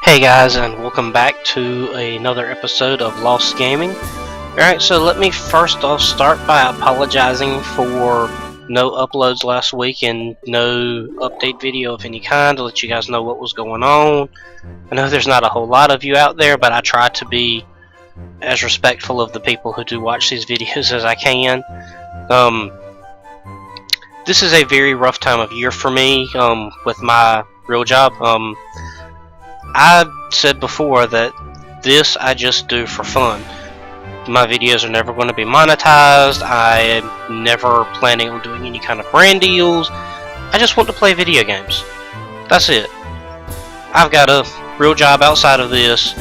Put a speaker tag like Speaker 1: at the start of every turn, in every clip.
Speaker 1: Hey guys, and welcome back to another episode of Lost Gaming. Alright, so let me first off start by apologizing for no uploads last week and no update video of any kind to let you guys know what was going on. I know there's not a whole lot of you out there, but I try to be as respectful of the people who do watch these videos as I can. This is a very rough time of year for me with my real job. I said before that this I just do for fun. My videos are never going to be monetized. I am never planning on doing any kind of brand deals. I just want to play video games. That's it. I've got a real job outside of this,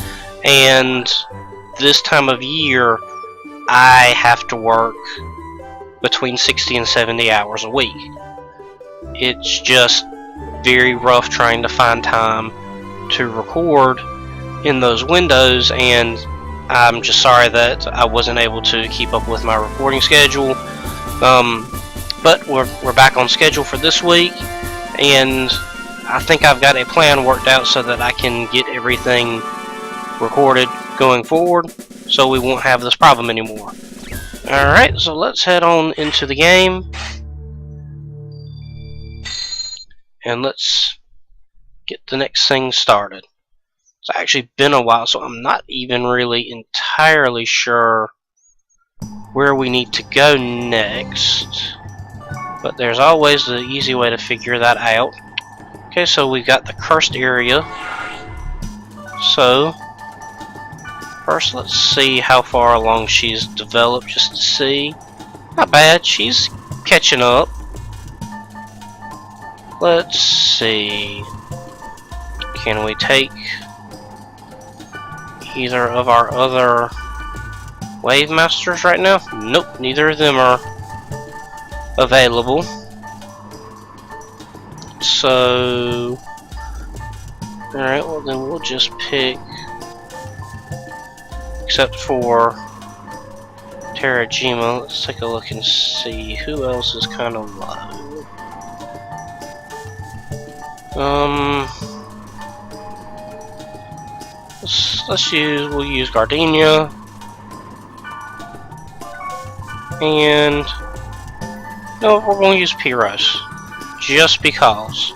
Speaker 1: and this time of year I have to work between 60 and 70 hours a week. It's just very rough trying to find time to record in those windows, and I'm just sorry that I wasn't able to keep up with my recording schedule. But we're back on schedule for this week, and I think I've got a plan worked out so that I can get everything recorded going forward, so we won't have this problem anymore. Alright, so let's head on into the game, and let's get the next thing started. It's actually been a while, so I'm not even really entirely sure where we need to go next, but there's always the easy way to figure that out. Okay, so we've got the cursed area. So first let's see how far along she's developed, just to see. Not bad, she's catching up. Let's see. Can we take either of our other wave masters right now? Nope, neither of them are available. So, alright, well then we'll just pick, except for Terrajima. Let's take a look and see who else is kind of low. We'll use Gardenia, and no, we're going to use Pyros, just because.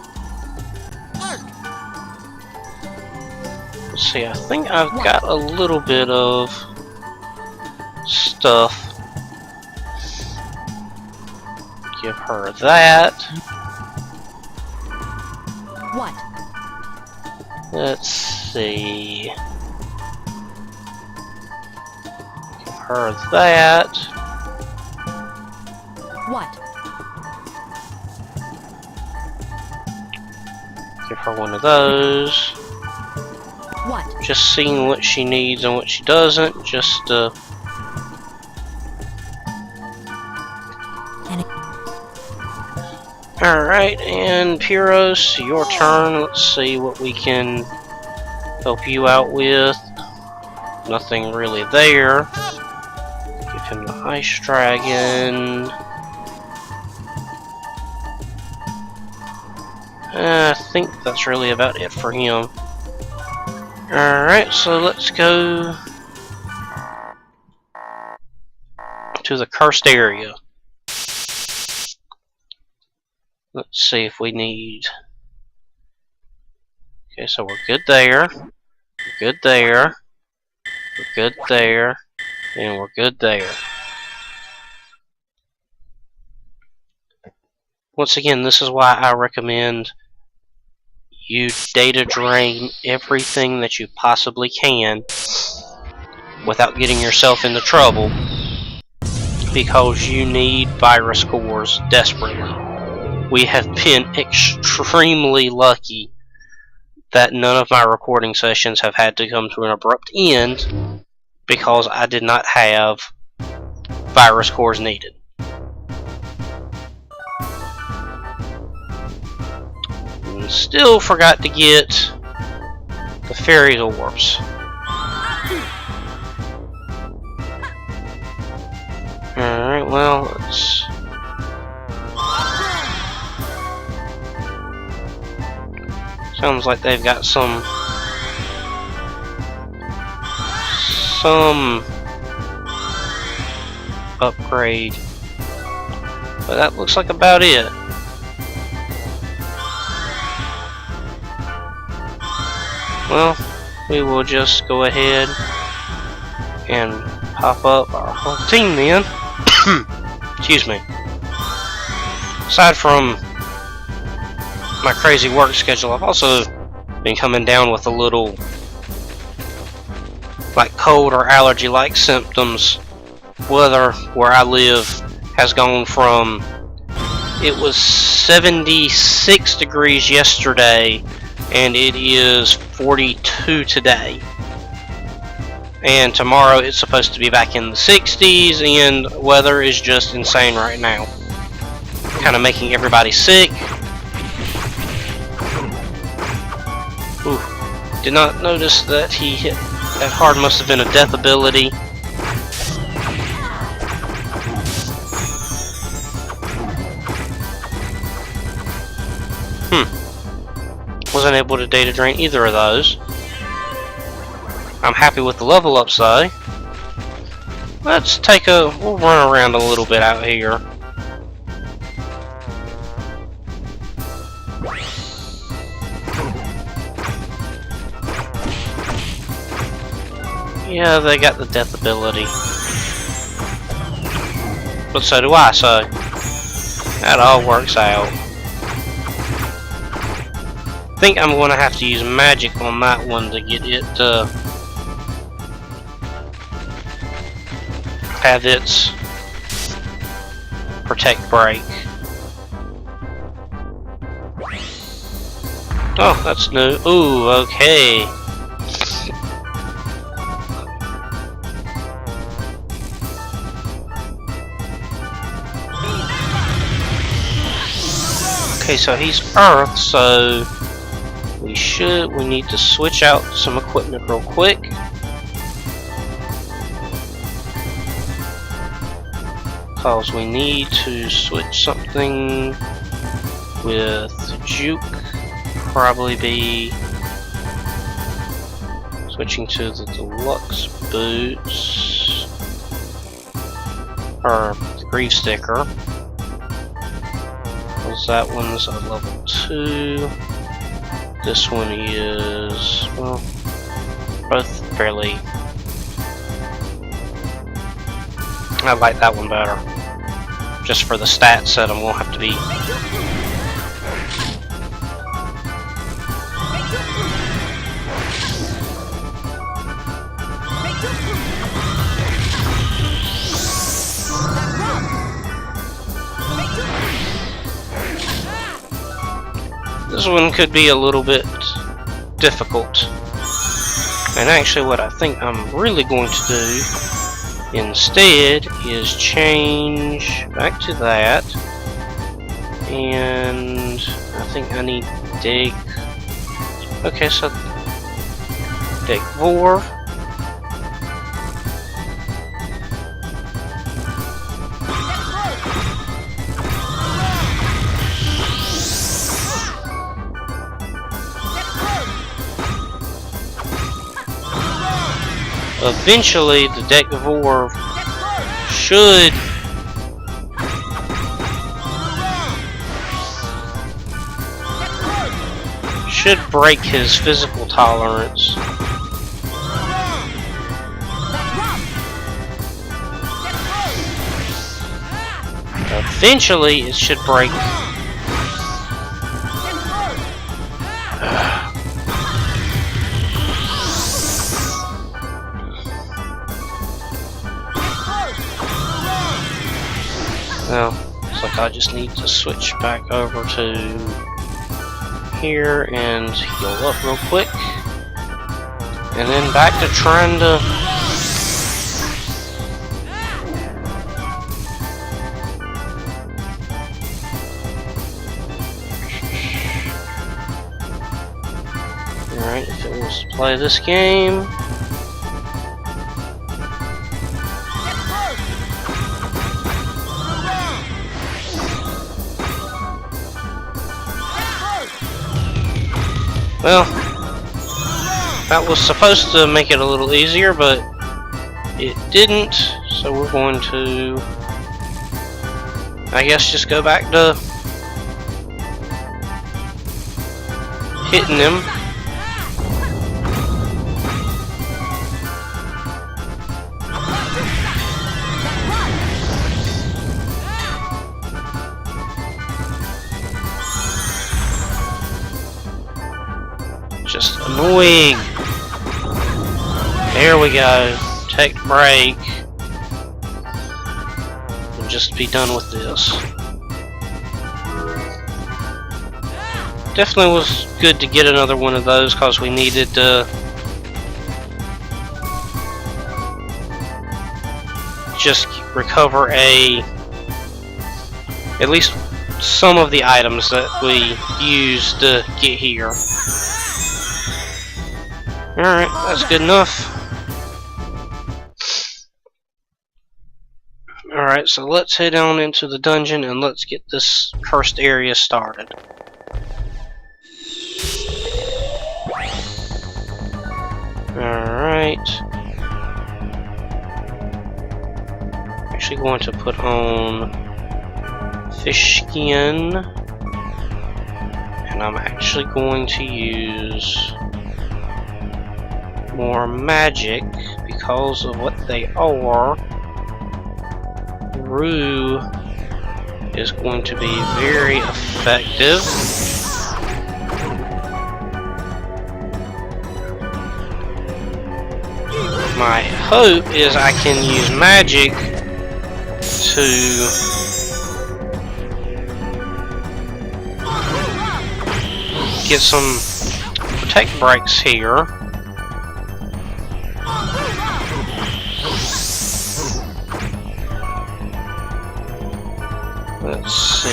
Speaker 1: Let's see, I think I've got a little bit of stuff. Give her that.
Speaker 2: What?
Speaker 1: Let's see. Give her that.
Speaker 2: What?
Speaker 1: Give her one of those.
Speaker 2: What?
Speaker 1: Just seeing what she needs and what she doesn't, just Alright, and Pyros, your turn. Let's see what we can help you out with. Nothing really there. Give him the Ice Dragon. I think that's really about it for him. Alright, so let's go to the cursed area. Let's see if we need... Okay, so we're good there. We're good there. We're good there. And we're good there. Once again, this is why I recommend you data drain everything that you possibly can without getting yourself into trouble, because you need virus cores desperately. We have been extremely lucky that none of my recording sessions have had to come to an abrupt end because I did not have virus cores needed. And still forgot to get the fairy orbs. Alright, well, let's... Sounds like they've got some some upgrade, but that looks like about it. Well, we will just go ahead and pop up our whole team then. Excuse me. Aside from my crazy work schedule, I've also been coming down with a little like cold or allergy like symptoms. Weather where I live has gone from, it was 76 degrees yesterday and it is 42 today, and tomorrow it's supposed to be back in the 60s, and weather is just insane right now, kind of making everybody sick. Ooh, did not notice that he hit that hard. Must have been a death ability. Wasn't able to data drain either of those. I'm happy with the level ups though. Let's take we'll run around a little bit out here. Yeah, they got the death ability. But so do I, so that all works out. I think I'm going to have to use magic on that one to get it to have its protect break. Oh, that's new. Ooh, okay. Okay, so he's Earth, so we need to switch out some equipment real quick. Because we need to switch something with Juke. Probably be switching to the deluxe boots, or the Grief Sticker. That one's a level 2. This one is, well, both fairly. I like that one better. Just for the stats set, I won't have to be. This one could be a little bit difficult. And actually what I think I'm really going to do instead is change back to that. And I think I need Dig. Okay, so Dig Vor. Eventually, the Dekavor should break his physical tolerance. Eventually, it should break. Now, looks like I just need to switch back over to here and heal up real quick. And then back to trying to... Alright, if it wants to play this game... Well, that was supposed to make it a little easier, but It didn't, so we're going to, I guess, just go back to hitting him. Just annoying. There we go. Take break. And just be done with this. Definitely was good to get another one of those because we needed to just recover at least some of the items that we used to get here. Alright, that's good enough. Alright, so let's head on into the dungeon and let's get this cursed area started. Alright. Actually going to put on fish skin. And I'm actually going to use more magic because of what they are. Rue is going to be very effective. My hope is I can use magic to get some protect breaks here. Let's see.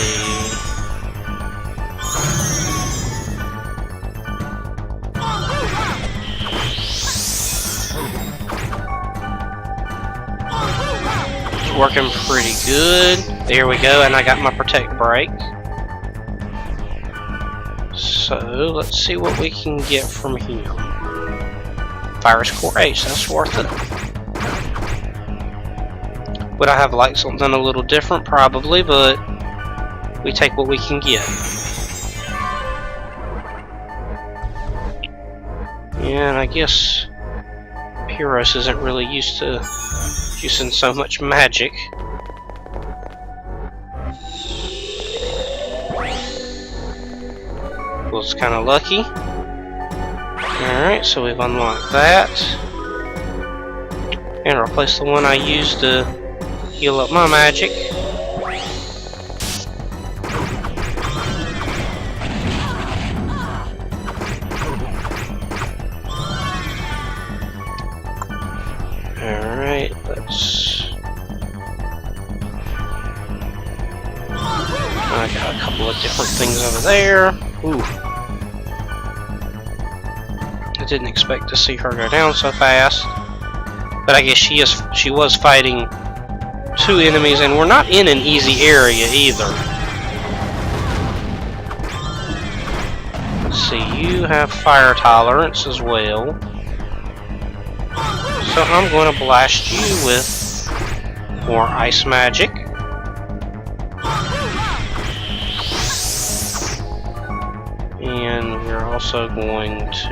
Speaker 1: It's working pretty good. There we go, and I got my protect break. So let's see what we can get from here. Virus Core H, that's worth it. Would I have liked something a little different? Probably, but we take what we can get. And I guess Pyros isn't really used to using so much magic. Well, it's kind of lucky. Alright, so we've unlocked that. And replace the one I used to heal up my magic. Alright, let's... I got a couple of different things over there. Ooh. I didn't expect to see her go down so fast. But I guess she was fighting two enemies, and we're not in an easy area either. Let's see, you have fire tolerance as well. So I'm going to blast you with more ice magic. And we're also going to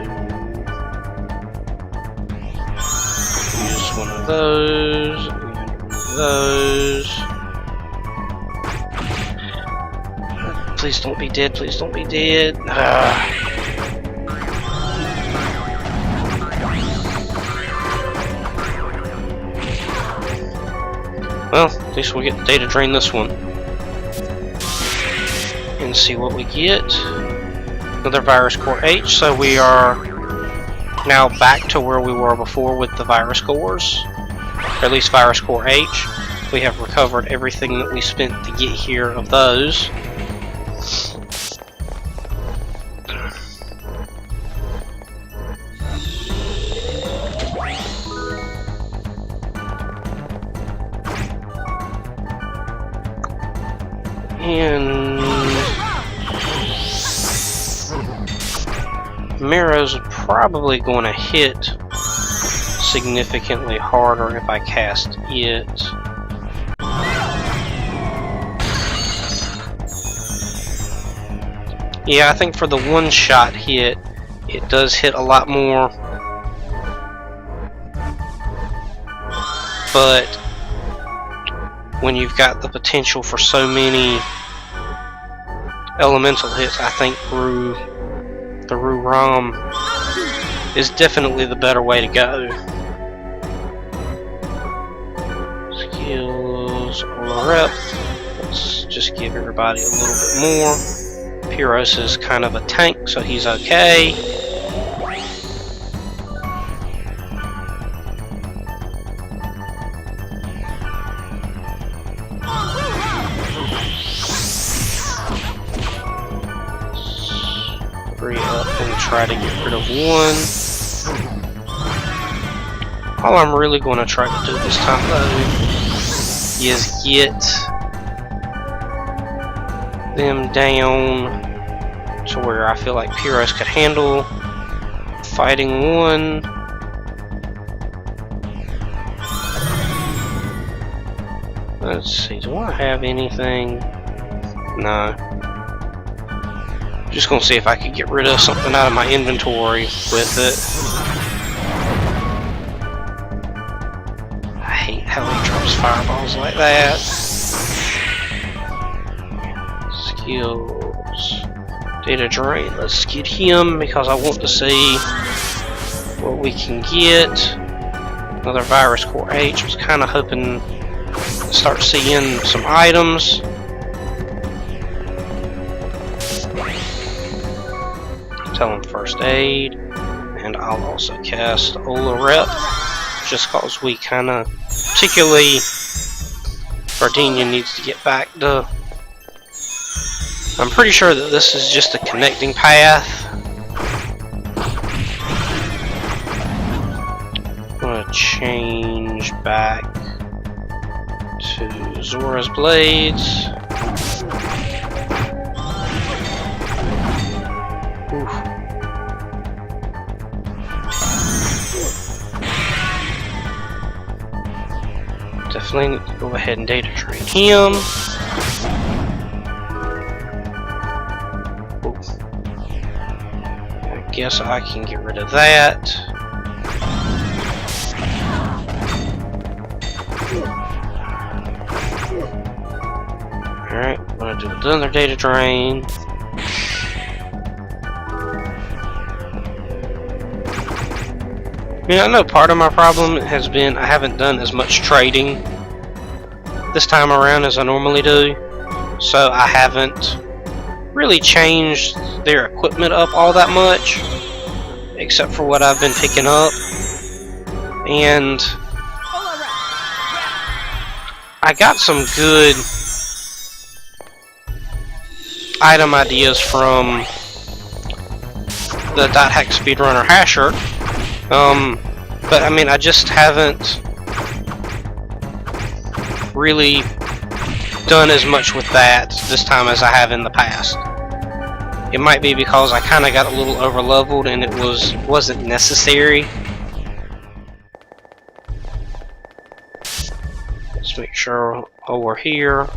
Speaker 1: use one of those. Those. Please don't be dead, please don't be dead. Well, at least we'll get the data drain this one. And see what we get. Another Virus Core H, so we are now back to where we were before with the Virus Cores. Or at least Virus Core H. We have recovered everything that we spent to get here of those. And Miro's probably going to hit. See, significantly harder if I cast it. Yeah, I think for the one-shot hit, it does hit a lot more. But when you've got the potential for so many elemental hits, I think the Ram is definitely the better way to go. Skills all rep. Let's just give everybody a little bit more. Pyros is kind of a tank, so he's okay. Hurry up and try to get rid of one. All I'm really going to try to do this time, though, is get them down to where I feel like Pyros could handle fighting one. Let's see, do I have anything? No. Just gonna see if I could get rid of something out of my inventory with it. I hate how he drops fireballs like that. Skills. Data drain. Let's get him because I want to see what we can get. Another virus core H. I was kind of hoping to start seeing some items. Tell him first aid, and I'll also cast Ola Rep, just cause we kind of, particularly Gardenia needs to get back to. I'm pretty sure that this is just a connecting path. I'm gonna change back to Zora's Blades. Oof. Definitely need to go ahead and data train him. Oof. I guess I can get rid of that. Alright, I'm gonna do another data drain. Yeah, I know part of my problem has been I haven't done as much trading this time around as I normally do, so I haven't really changed their equipment up all that much, except for what I've been picking up. And I got some good item ideas from the .hack speedrunner Hasher. But I mean, I just haven't really done as much with that this time as I have in the past. It might be because I kind of got a little over leveled and it wasn't necessary. Let's make sure while we're here,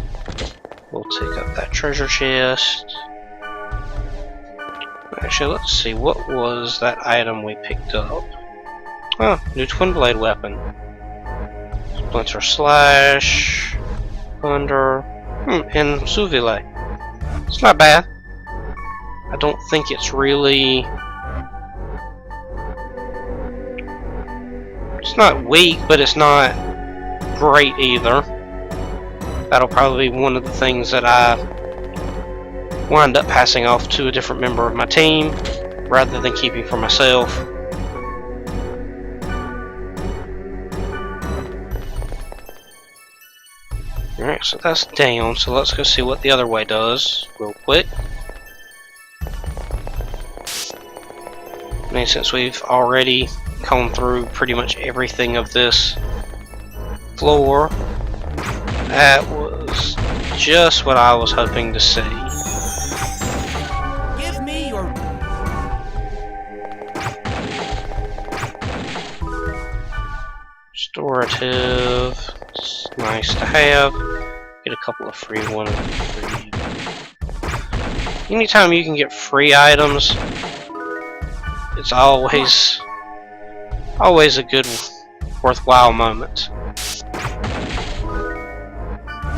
Speaker 1: we'll take up that treasure chest. Actually, let's see, what was that item we picked up? Oh, new twin blade weapon. Splinter Slash, Thunder, and Suvile. It's not bad. I don't think it's really... It's not weak, but it's not great either. That'll probably be one of the things that I wind up passing off to a different member of my team, rather than keeping for myself. Alright, so that's down, so let's go see what the other way does, real quick. I mean, since we've already gone through pretty much everything of this floor, that was just what I was hoping to see.
Speaker 3: Give me your...
Speaker 1: Restorative. It's nice to have. Get a couple of free ones. Anytime you can get free items, it's always a good, worthwhile moment.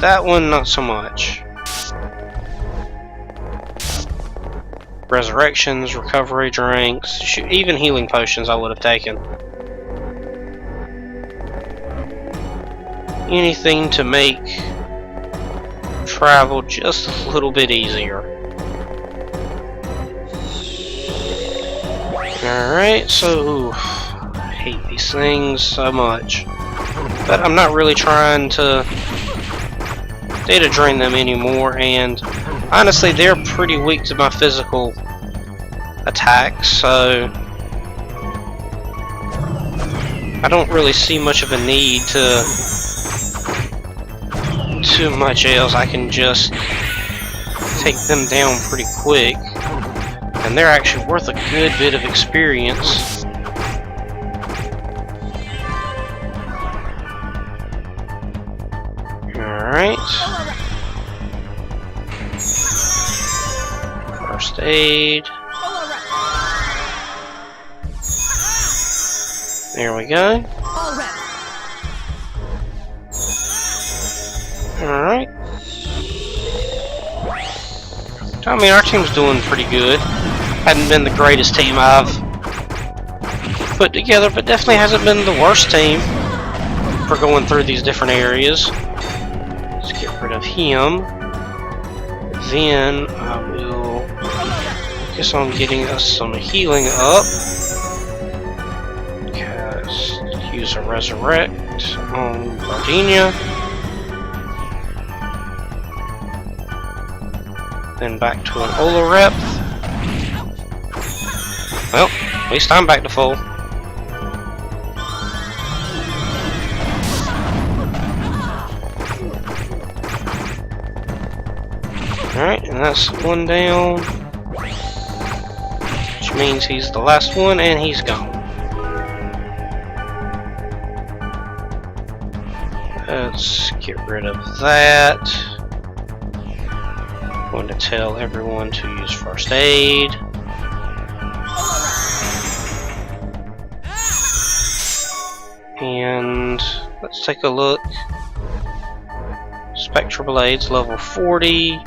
Speaker 1: That one, not so much. Resurrections, recovery drinks, shoot, even healing potions I would have taken. Anything to make travel just a little bit easier. Alright, so I hate these things so much. But I'm not really trying to data drain them anymore, and honestly they're pretty weak to my physical attacks, so I don't really see much of a need to too much else. I can just take them down pretty quick, and they're actually worth a good bit of experience. Alright. First aid. There we go. Alright. I mean, our team's doing pretty good. Hadn't been the greatest team I've put together, but definitely hasn't been the worst team for going through these different areas. Let's get rid of him. Then I will focus on getting us some healing up. Use a resurrect on Gardenia. Then back to an Olarep. Well, at least I'm back to full. Alright, and that's one down. Which means he's the last one, and he's gone. Let's get rid of that. I'm going to tell everyone to use first aid. And let's take a look. Spectral Blades, level 40.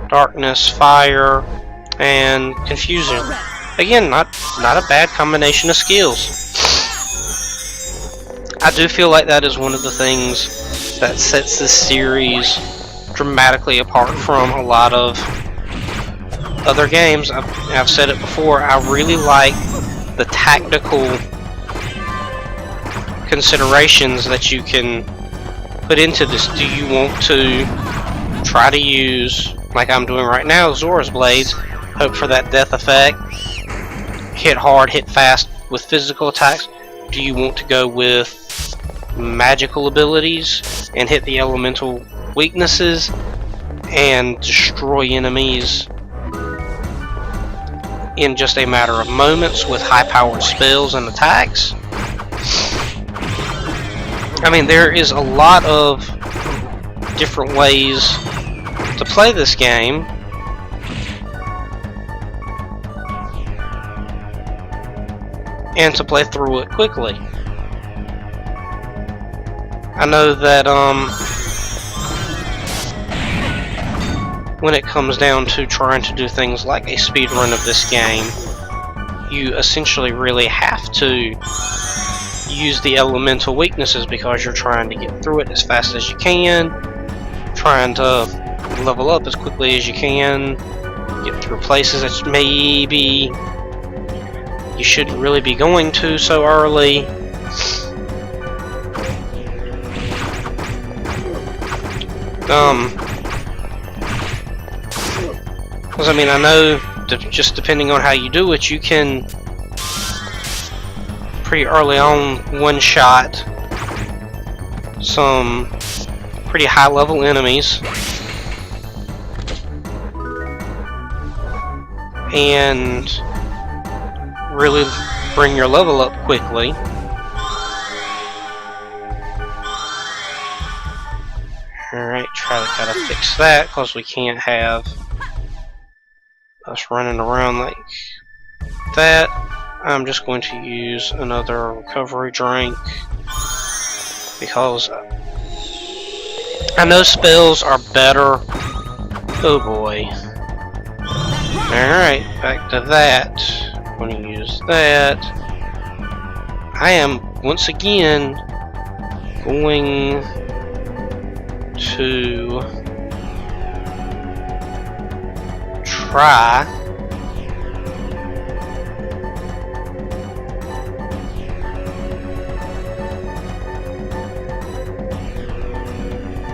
Speaker 1: Darkness, Fire, and Confusion. Again, not a bad combination of skills. I do feel like that is one of the things that sets this series dramatically apart from a lot of other games. I've said it before, I really like the tactical considerations that you can put into this. Do you want to try to use, like I'm doing right now, Zora's Blades, hope for that death effect, hit hard, hit fast with physical attacks? Do you want to go with magical abilities and hit the elemental weaknesses and destroy enemies in just a matter of moments with high-powered spells and attacks? I mean, there is a lot of different ways to play this game, and to play through it quickly. I know that when it comes down to trying to do things like a speedrun of this game, you essentially really have to use the elemental weaknesses because you're trying to get through it as fast as you can, trying to level up as quickly as you can, get through places that maybe you shouldn't really be going to so early. Because I mean, I know just depending on how you do it, you can pretty early on one-shot some pretty high-level enemies and really bring your level up quickly. Alright, gotta fix that, because we can't have us running around like that. I'm just going to use another recovery drink, because I know spells are better. Oh boy. Alright, back to that. I'm going to use that. I am, once again, going to try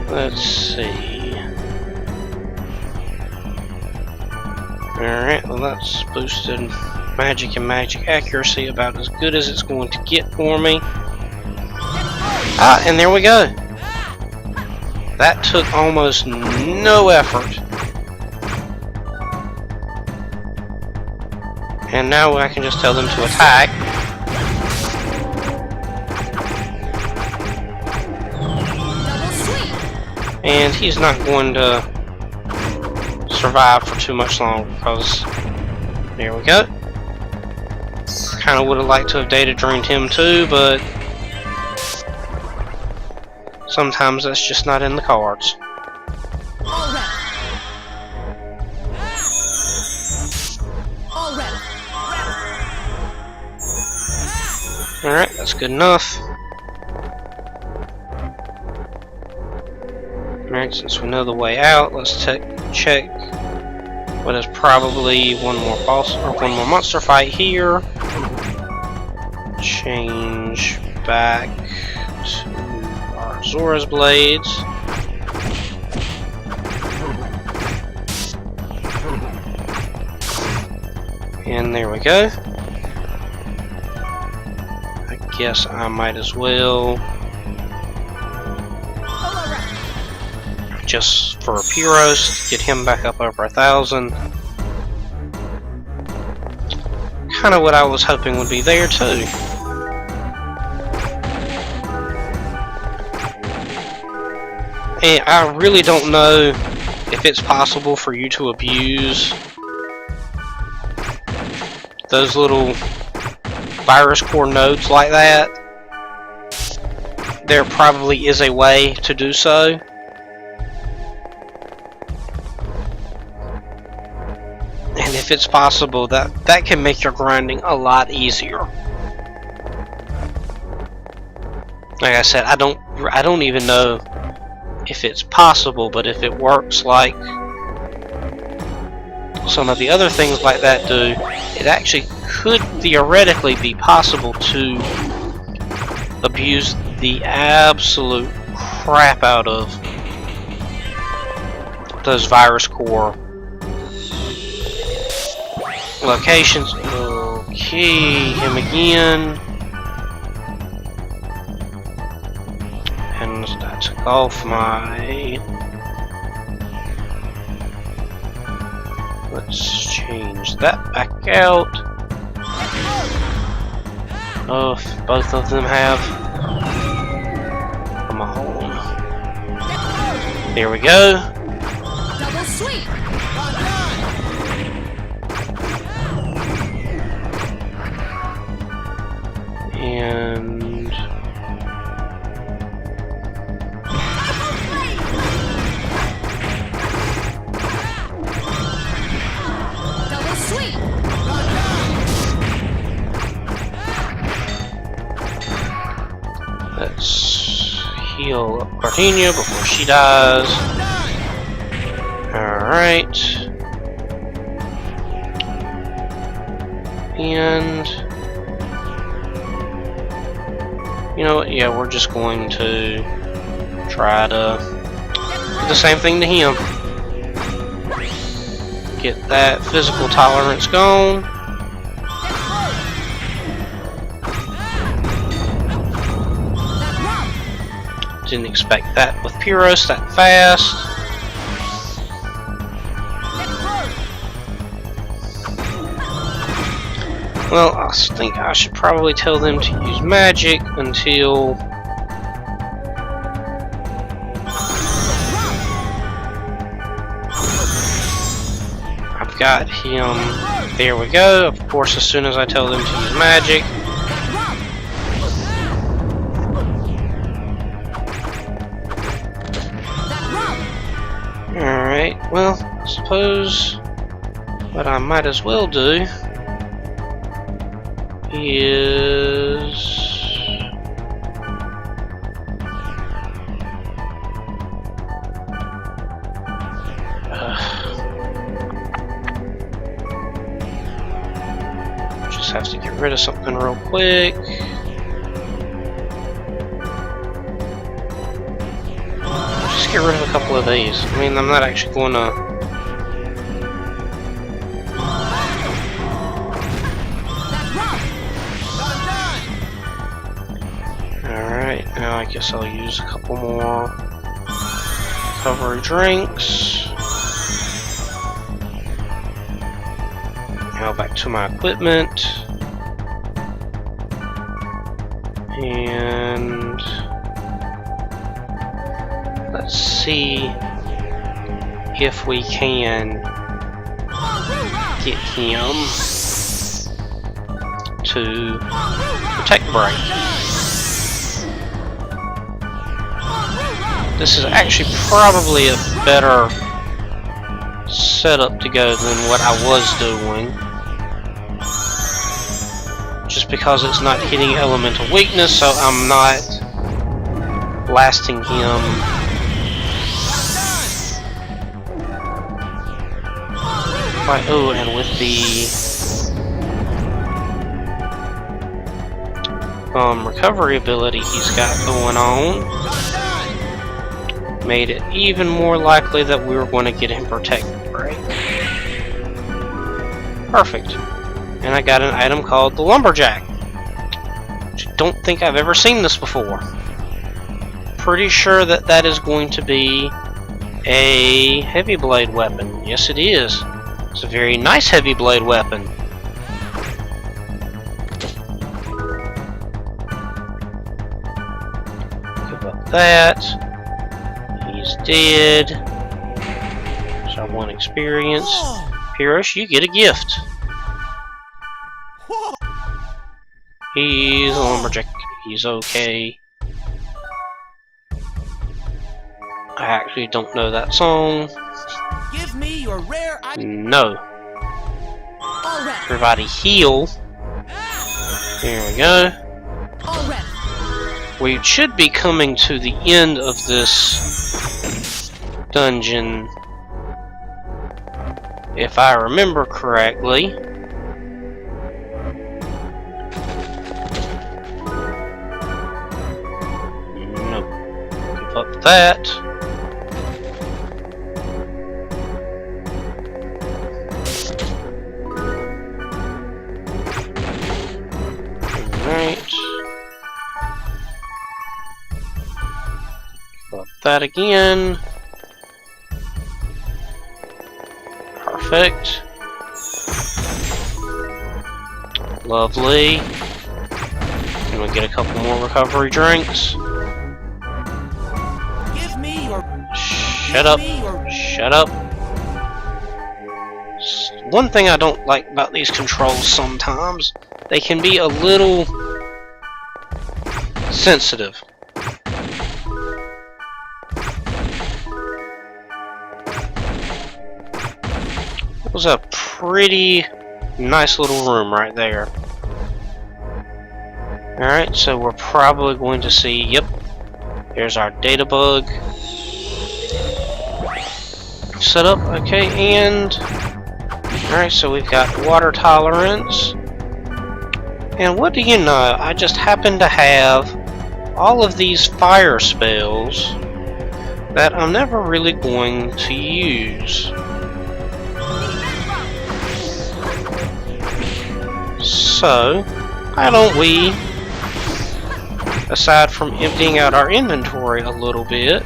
Speaker 1: let's see. Alright, well that's boosted magic and magic accuracy about as good as it's going to get for me. Ah, and there we go. That took almost no effort. And now I can just tell them to attack. And he's not going to survive for too much longer, because there we go. Kind of would have liked to have data drained him too, but sometimes that's just not in the cards. Alright, that's good enough. Alright, since we know the way out, let's check what is probably one more boss or one more monster fight here. Change back to our Zora's blades. And there we go. I guess I might as well, just for Pyros, get him back up over 1,000. Kind of what I was hoping would be there too. And I really don't know if it's possible for you to abuse those little virus core nodes like that. There probably is a way to do so. And if it's possible, that can make your grinding a lot easier. Like I said, I don't even know if it's possible, but if it works like some of the other things like that do, it actually could theoretically be possible to abuse the absolute crap out of those virus core locations. Okay, him again. And I took off my... Let's change that back out. Oh, if both of them have. Come on. There we go.
Speaker 2: Double sweep.
Speaker 1: And
Speaker 2: Double sweep.
Speaker 1: let's heal up Gardenia before she dies. Alright. And you know what? Yeah, we're just going to try to do the same thing to him. Get that physical tolerance gone. Didn't expect that with Pyros that fast. Well, I think I should probably tell them to use magic until got him. There we go. Of course, as soon as I tell them to use magic. Alright, well, I suppose what I might as well do is... just have to get rid of something real quick. Just get rid of a couple of these. I mean, I'm not actually going to... Alright, now I guess I'll use a couple more recovery drinks. Now back to my equipment. And let's see if we can get him to protect break. This is actually probably a better setup to go than what I was doing. Just because it's not hitting elemental weakness, so I'm not blasting him. Right, oh, and with the recovery ability he's got going on, made it even more likely that we were going to get him protected break. Perfect. And I got an item called the Lumberjack, which I don't think I've ever seen this before. Pretty sure that that is going to be a heavy blade weapon. Yes, it is. It's a very nice heavy blade weapon. Give up that. He's dead. So 1 experience. Pyrrhus, you get a gift. He's a lumberjack. He's okay. I actually don't know that song.
Speaker 3: Give me your rare
Speaker 1: No. Everybody heal. Here we go. We should be coming to the end of this dungeon, if I remember correctly. Nope. Give up that. Alright. Give up that again. Perfect. Lovely. And we get a couple more recovery drinks.
Speaker 3: Give me your
Speaker 1: Shut up. Shut up. One thing I don't like about these controls sometimes, they can be a little sensitive. It was a pretty nice little room right there. Alright, so we're probably going to see, yep, there's our data bug set up, okay, and alright, so we've got water tolerance. And what do you know, I just happen to have all of these fire spells that I'm never really going to use. So, why don't we, aside from emptying out our inventory a little bit,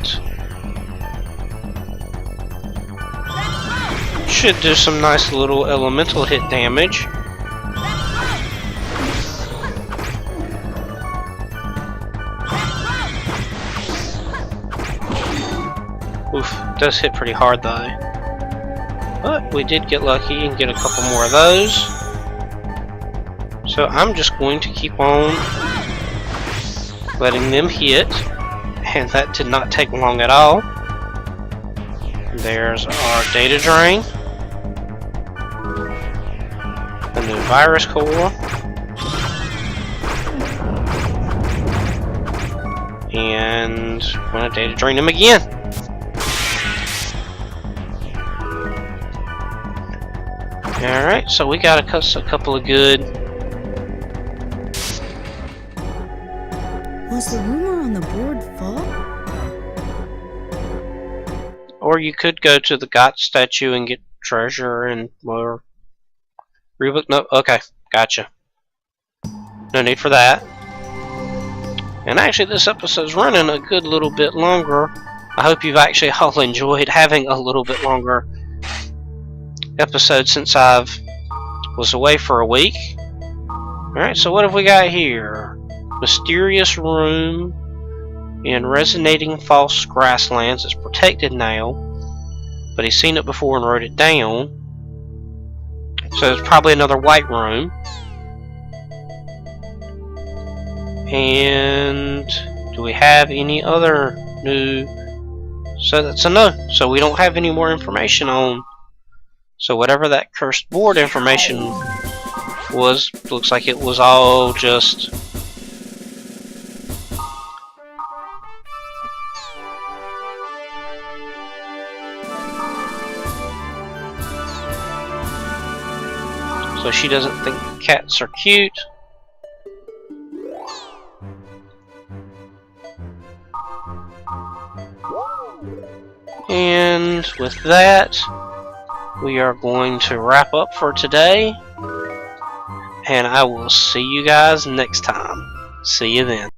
Speaker 1: should do some nice little elemental hit damage. Oof, does hit pretty hard though. But we did get lucky and get a couple more of those. So I'm just going to keep on letting them hit. And that did not take long at all. There's our data drain. The new virus core. And I'm going to data drain them again. Alright, so we got a couple of good.
Speaker 2: Was the rumor on the board full?
Speaker 1: Or you could go to the GOT statue and get treasure and more. Rebook? No, okay, gotcha. No need for that. And actually, this episode's running a good little bit longer. I hope you've actually all enjoyed having a little bit longer episode since I've was away for a week. Alright, so what have we got here? Mysterious room in resonating false grasslands. It's protected now, but he's seen it before and wrote it down. So it's probably another white room. And do we have any other new? So that's a no. So we don't have any more information on. So whatever that cursed board information was, looks like it was all just so she doesn't think cats are cute. And with that, we are going to wrap up for today. And I will see you guys next time. See you then.